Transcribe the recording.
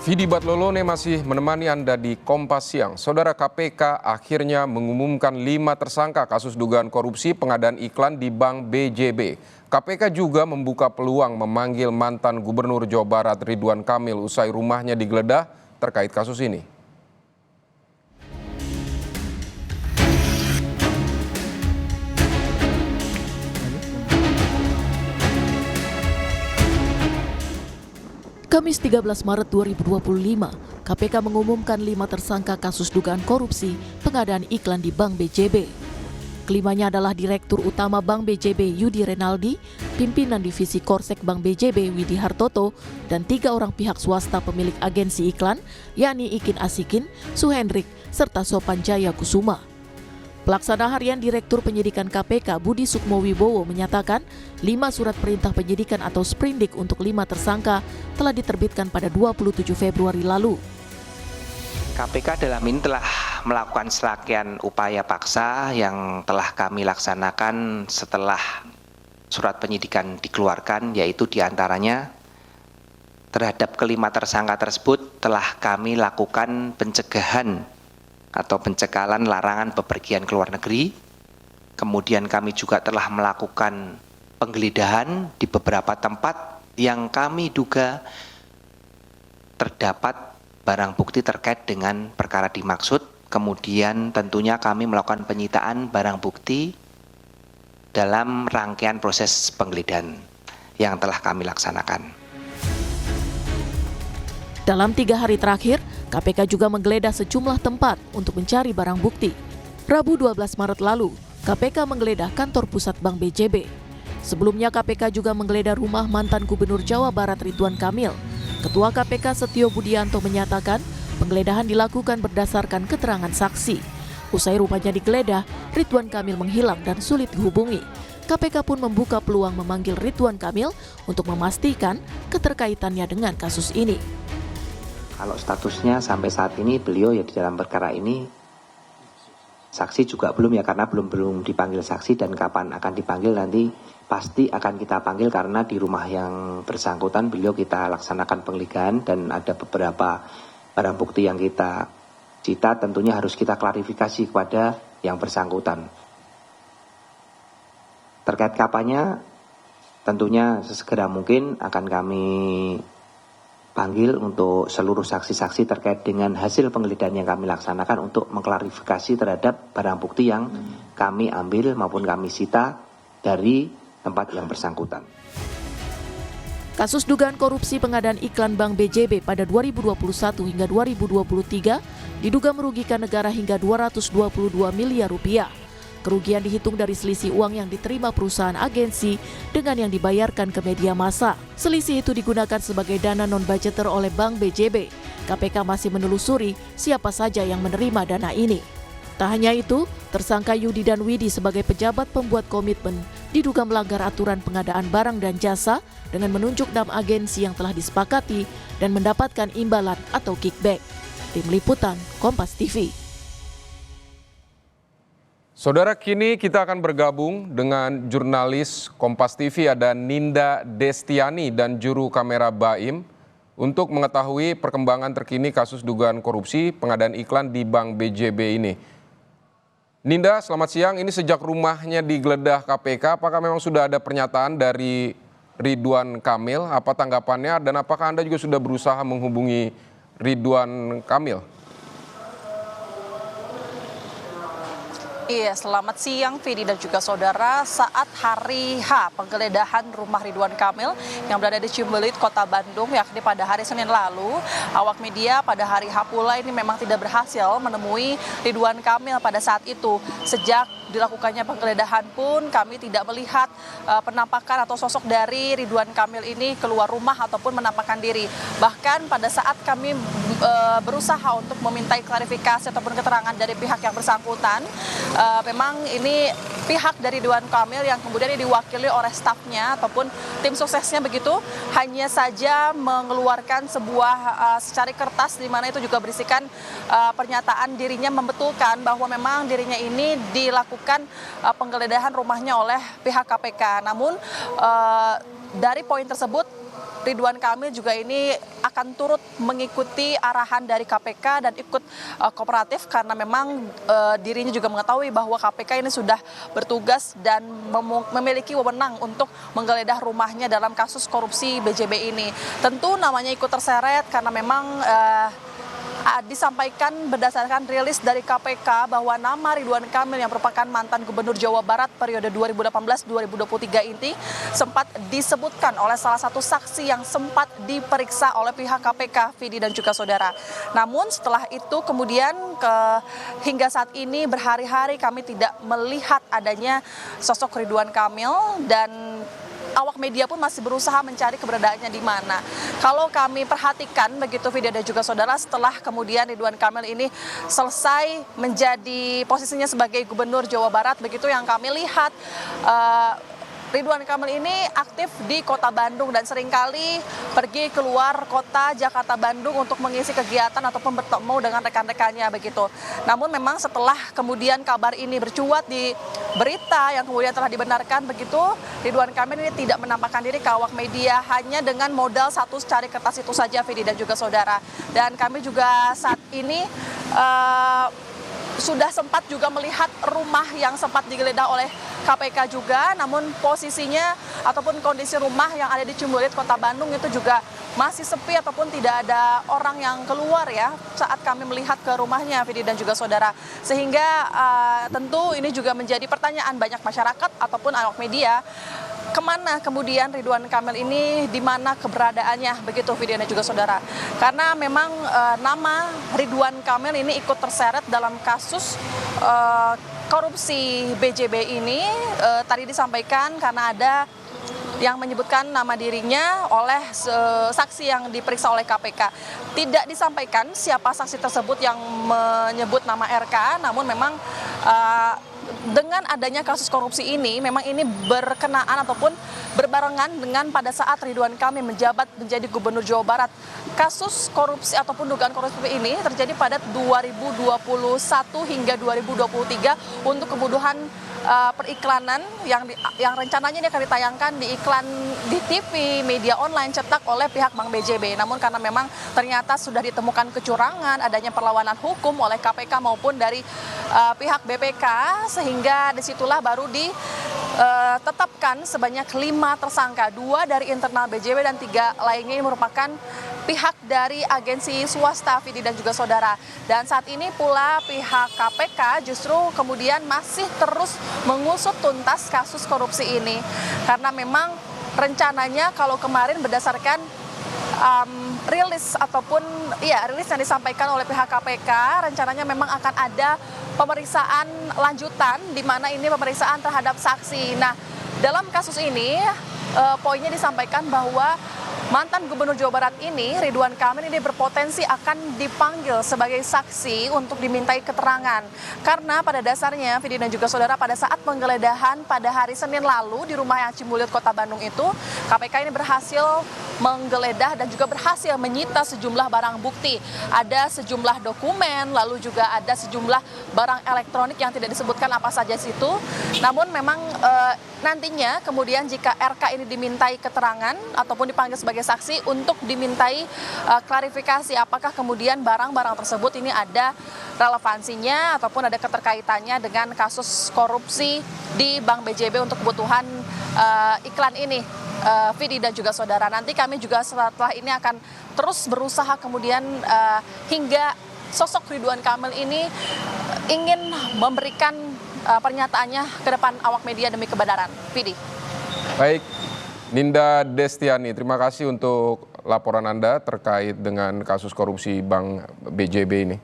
Vidi Batlolone masih menemani Anda di Kompas Siang. Saudara, KPK akhirnya mengumumkan 5 tersangka kasus dugaan korupsi pengadaan iklan di Bank BJB. KPK juga membuka peluang memanggil mantan Gubernur Jawa Barat Ridwan Kamil usai rumahnya digeledah terkait kasus ini. Kamis 13 Maret 2025, KPK mengumumkan 5 tersangka kasus dugaan korupsi pengadaan iklan di Bank BJB. Kelimanya adalah Direktur Utama Bank BJB Yudi Renaldi, pimpinan Divisi Korsek Bank BJB Widi Hartoto, dan 3 orang pihak swasta pemilik agensi iklan, yakni Ikin Asikin, Suhendrik, serta Sopan Jaya Kusuma. Pelaksana Harian Direktur Penyidikan KPK Budi Sukmowibowo menyatakan 5 surat perintah penyidikan atau sprindik untuk 5 tersangka telah diterbitkan pada 27 Februari lalu. KPK dalam ini telah melakukan serangkaian upaya paksa yang telah kami laksanakan setelah surat penyidikan dikeluarkan, yaitu diantaranya terhadap kelima tersangka tersebut telah kami lakukan pencegahan atau pencekalan larangan bepergian ke luar negeri. Kemudian kami juga telah melakukan penggeledahan di beberapa tempat yang kami duga terdapat barang bukti terkait dengan perkara dimaksud. Kemudian tentunya kami melakukan penyitaan barang bukti dalam rangkaian proses penggeledahan yang telah kami laksanakan. Dalam 3 hari terakhir, KPK juga menggeledah sejumlah tempat untuk mencari barang bukti. Rabu 12 Maret lalu, KPK menggeledah kantor pusat Bank BJB. Sebelumnya KPK juga menggeledah rumah mantan Gubernur Jawa Barat Ridwan Kamil. Ketua KPK Setio Budianto menyatakan penggeledahan dilakukan berdasarkan keterangan saksi. Usai rumahnya digeledah, Ridwan Kamil menghilang dan sulit dihubungi. KPK pun membuka peluang memanggil Ridwan Kamil untuk memastikan keterkaitannya dengan kasus ini. Kalau statusnya sampai saat ini beliau ya di dalam perkara ini, saksi juga belum ya, karena belum dipanggil saksi, dan kapan akan dipanggil nanti pasti akan kita panggil karena di rumah yang bersangkutan beliau kita laksanakan penggeledahan dan ada beberapa barang bukti yang kita cita, tentunya harus kita klarifikasi kepada yang bersangkutan. Terkait kapannya, tentunya sesegera mungkin akan kami panggil untuk seluruh saksi-saksi terkait dengan hasil penggeledahan yang kami laksanakan untuk mengklarifikasi terhadap barang bukti yang kami ambil maupun kami sita dari tempat yang bersangkutan. Kasus dugaan korupsi pengadaan iklan Bank BJB pada 2021 hingga 2023 diduga merugikan negara hingga 222 miliar rupiah. Kerugian dihitung dari selisih uang yang diterima perusahaan agensi dengan yang dibayarkan ke media massa. Selisih itu digunakan sebagai dana non-budgeter oleh Bank BJB. KPK masih menelusuri siapa saja yang menerima dana ini. Tak hanya itu, tersangka Yudi dan Widi sebagai pejabat pembuat komitmen diduga melanggar aturan pengadaan barang dan jasa dengan menunjuk 6 agensi yang telah disepakati dan mendapatkan imbalan atau kickback. Tim Liputan, Kompas TV. Saudara, kini kita akan bergabung dengan jurnalis Kompas TV, ada Ninda Destiani dan juru kamera Baim untuk mengetahui perkembangan terkini kasus dugaan korupsi pengadaan iklan di Bank BJB ini. Ninda, selamat siang. Ini sejak rumahnya digeledah KPK, apakah memang sudah ada pernyataan dari Ridwan Kamil? Apa tanggapannya dan apakah Anda juga sudah berusaha menghubungi Ridwan Kamil? Iya, selamat siang Vidi dan juga saudara. Saat hari H penggeledahan rumah Ridwan Kamil yang berada di Cimbelit, Kota Bandung, yakni pada hari Senin lalu, awak media pada hari H pula ini memang tidak berhasil menemui Ridwan Kamil pada saat itu. Sejak dilakukannya penggeledahan pun kami tidak melihat penampakan atau sosok dari Ridwan Kamil ini keluar rumah ataupun menampakkan diri. Bahkan pada saat kami berusaha untuk memintai klarifikasi ataupun keterangan dari pihak yang bersangkutan, memang ini pihak dari Ridwan Kamil yang kemudian diwakili oleh stafnya ataupun tim suksesnya begitu, hanya saja mengeluarkan sebuah secari kertas di mana itu juga berisikan pernyataan dirinya membetulkan bahwa memang dirinya ini dilakukan penggeledahan rumahnya oleh pihak KPK. Namun dari poin tersebut Ridwan Kamil juga ini akan turut mengikuti arahan dari KPK dan ikut kooperatif karena memang dirinya juga mengetahui bahwa KPK ini sudah bertugas dan memiliki wewenang untuk menggeledah rumahnya dalam kasus korupsi BJB ini. Tentu namanya ikut terseret karena memang disampaikan berdasarkan rilis dari KPK bahwa nama Ridwan Kamil yang merupakan mantan Gubernur Jawa Barat periode 2018-2023 ini sempat disebutkan oleh salah satu saksi yang sempat diperiksa oleh pihak KPK, Vidi dan juga saudara. Namun setelah itu kemudian hingga saat ini berhari-hari kami tidak melihat adanya sosok Ridwan Kamil dan awak media pun masih berusaha mencari keberadaannya di mana. Kalau kami perhatikan begitu video dan juga saudara, setelah kemudian Ridwan Kamil ini selesai menjadi posisinya sebagai Gubernur Jawa Barat, begitu yang kami lihat Ridwan Kamil ini aktif di kota Bandung dan seringkali pergi keluar kota Jakarta Bandung untuk mengisi kegiatan ataupun bertemu dengan rekan-rekannya begitu. Namun memang setelah kemudian kabar ini bercuat di berita yang kemudian telah dibenarkan begitu, Ridwan Kamil ini tidak menampakkan diri ke awak media hanya dengan modal satu secari kertas itu saja, Vidi dan juga saudara. Dan kami juga saat ini sudah sempat juga melihat rumah yang sempat digeledah oleh KPK juga, namun posisinya ataupun kondisi rumah yang ada di Cimbulit, Kota Bandung itu juga masih sepi ataupun tidak ada orang yang keluar ya saat kami melihat ke rumahnya, Vidi dan juga saudara. Sehingga tentu ini juga menjadi pertanyaan banyak masyarakat ataupun awak media, kemana kemudian Ridwan Kamil ini, di mana keberadaannya begitu, Vidi dan juga saudara. Karena memang nama Ridwan Kamil ini ikut terseret dalam kasus korupsi BJB ini. Tadi disampaikan karena ada yang menyebutkan nama dirinya oleh saksi yang diperiksa oleh KPK. Tidak disampaikan siapa saksi tersebut yang menyebut nama RK, namun memang dengan adanya kasus korupsi ini, memang ini berkenaan ataupun berbarengan dengan pada saat Ridwan Kamil menjabat menjadi Gubernur Jawa Barat. Kasus korupsi ataupun dugaan korupsi ini terjadi pada 2021 hingga 2023 untuk kebutuhan periklanan yang rencananya ini akan ditayangkan di iklan di TV, media online cetak oleh pihak Bank BJB. Namun karena memang ternyata sudah ditemukan kecurangan, adanya perlawanan hukum oleh KPK maupun dari pihak BPK, sehingga disitulah baru ditetapkan sebanyak 5 tersangka, 2 dari internal BJB dan 3 lainnya ini merupakan pihak dari agensi swasta, Vidi dan juga saudara. Dan saat ini pula pihak KPK justru kemudian masih terus mengusut tuntas kasus korupsi ini. Karena memang rencananya kalau kemarin berdasarkan rilis ataupun rilis yang disampaikan oleh pihak KPK, rencananya memang akan ada pemeriksaan lanjutan di mana ini pemeriksaan terhadap saksi. Nah, dalam kasus ini poinnya disampaikan bahwa mantan Gubernur Jawa Barat ini, Ridwan Kamil ini berpotensi akan dipanggil sebagai saksi untuk dimintai keterangan. Karena pada dasarnya, Vidi dan juga saudara, pada saat penggeledahan pada hari Senin lalu di rumah yang Cimbulit, Kota Bandung itu, KPK ini berhasil menggeledah dan juga berhasil menyita sejumlah barang bukti. Ada sejumlah dokumen, lalu juga ada sejumlah barang elektronik yang tidak disebutkan apa saja situ. Namun memang nantinya kemudian jika RK ini dimintai keterangan ataupun dipanggil sebagai saksi untuk dimintai klarifikasi apakah kemudian barang-barang tersebut ini ada relevansinya ataupun ada keterkaitannya dengan kasus korupsi di Bank BJB untuk kebutuhan iklan ini, Vidi dan juga saudara. Nanti kami juga setelah ini akan terus berusaha kemudian hingga sosok Ridwan Kamil ini ingin memberikan pernyataannya ke depan awak media demi kebenaran. Vidi. Baik, Ninda Destiani, terima kasih untuk laporan Anda terkait dengan kasus korupsi Bank BJB ini.